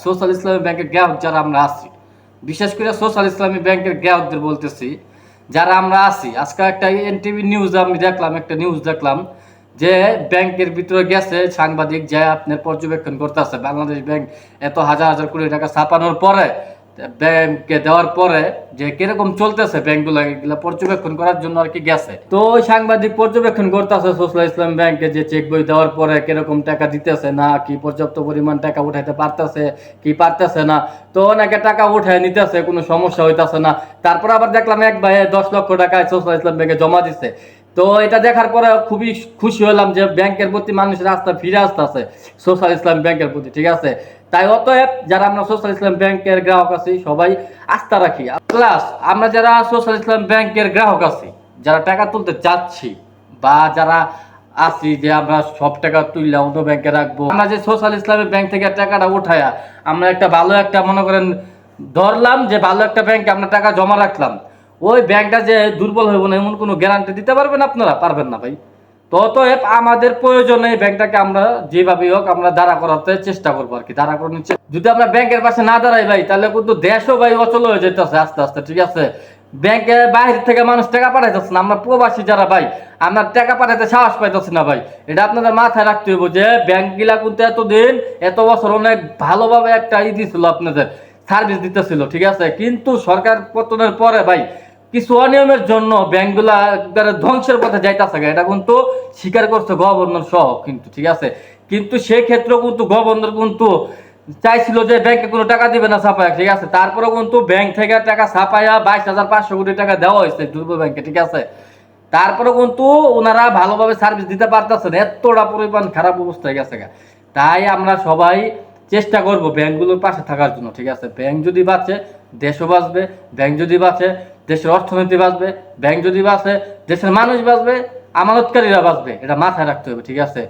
Social ইসলামী ব্যাংকের গ্রাহক যারা আমরা আছি, বিশেষ করে সোশ্যাল ইসলামী ব্যাংকের গ্রাহকদের বলতেছি, যারা আমরা আছি, আজকে একটা এনটিভি নিউজ আমি দেখলাম, একটা নিউজ দেখলাম যে ব্যাংকের ভিতরে গেছে সাংবাদিক, যে আপনার পর্যবেক্ষণ করতেছে বাংলাদেশ ব্যাংক এত হাজার হাজার কোটি টাকা ছাপানোর পরে, ব্যাংকে দেওয়ার পরে যে কিরকম চলতেছে ব্যাংকগুলো, এগুলো পর্যবেক্ষণ করার জন্য আর কি গেছে। তো ওই সাংবাদিক পর্যবেক্ষণ করতেছে সোশ্যাল ইসলাম ব্যাংকে যে চেক বই দেওয়ার পরে কিরকম টাকা দিতেছে না, কি পর্যাপ্ত পরিমাণ টাকা উঠাইতে পারতেছে কি পারতেছে না। তো অনেকে টাকা উঠায় নিতেছে, কোনো সমস্যা হইতেছে না। তারপর আবার দেখলাম এক ভাই 10 লক্ষ টাকা সোশ্যাল ইসলাম ব্যাংকে জমা দিছে। তো এটা দেখার পরে খুবই খুশি হলাম যে ব্যাংকের প্রতি মানুষের আস্থা ফিরে আসতেছে সোশ্যাল ইসলাম ব্যাংকের প্রতি, ঠিক আছে। তাই অতএব যারা আমরা সোশ্যাল ইসলাম ব্যাংকের গ্রাহক আছি সবাই আস্থা রাখি। প্লাস আমরা যারা সোশ্যাল ইসলাম ব্যাংকের গ্রাহক আছি, যারা টাকা তুলতে চাচ্ছি বা যারা আছি যে আমরা সব টাকা তুললে অন্য ব্যাংকে রাখবো, আমরা যে সোশ্যাল ইসলামী ব্যাংক থেকে টাকাটা উঠায়া আমরা একটা ভালো একটা মনে করেন ধরলাম যে ভালো একটা ব্যাংকে আমরা টাকা জমা রাখলাম, ওই ব্যাংকটা যে দুর্বল হইব না এমন কোনো গ্যারান্টি দিতে পারবেন আপনারা? পারবেন না ভাই। তো অতএব আমাদের প্রয়োজনে এই ব্যাংকটাকে আমরা যেভাবে হোক আমরা দাঁড়া করাতে চেষ্টা করবো আর কি, দাঁড়া করানোর যদি আমরা ব্যাংকের পাশে না দাঁড়াই ভাই, তাহলে কিন্তু দেশও ভাই অচল হয়ে যেতেছে আস্তে আস্তে, ঠিক আছে। ব্যাংকের বাইরে থেকে মানুষ টাকা পাঠাইতেছে না, আমরা প্রবাসী যারা ভাই, আমরা টাকা পাঠাইতে সাহস পাইতেছি না ভাই। এটা আপনাদের মাথায় রাখতে হইব যে ব্যাংক গুলা কিন্তু এতদিন এত বছর অনেক ভালোভাবে একটা দিছিল, আপনাদের সার্ভিস দিতেছিল, ঠিক আছে। কিন্তু সরকার পতনের পরে ভাই কিছু অনিয়মের জন্য ব্যাংকগুলা ধ্বংসের পথে যাইতেছে, এটা কিন্তু স্বীকার করছে গভর্নর সহ কিন্তু, ঠিক আছে। কিন্তু সেক্ষেত্রেও কিন্তু গভর্নর কিন্তু চাইছিল যে ব্যাংকে কোনো টাকা দিবে না ছাপায়, ঠিক আছে। তারপরেও কিন্তু ব্যাংক থেকে টাকা ছাপাইয়া 22,500 কোটি টাকা দেওয়া হয়েছে দুর্ব ব্যাংকে, ঠিক আছে। তারপরে কিন্তু ওনারা ভালোভাবে সার্ভিস দিতে পারতেছেন, এতটা পরিমাণ খারাপ অবস্থা হয়ে গেছে। তাই আমরা সবাই চেষ্টা করব ব্যাংকগুলোর পাশে থাকার জন্য, ঠিক আছে। ব্যাংক যদি বাঁচে দেশও বাঁচবে, ব্যাংক যদি বাঁচে দেশের অর্থনীতি বাঁচবে, ব্যাংক যদি বাঁচে দেশের মানুষ বাঁচবে, আমানতকারীরা বাঁচবে, এটা মাথায় রাখতে হবে, ঠিক আছে।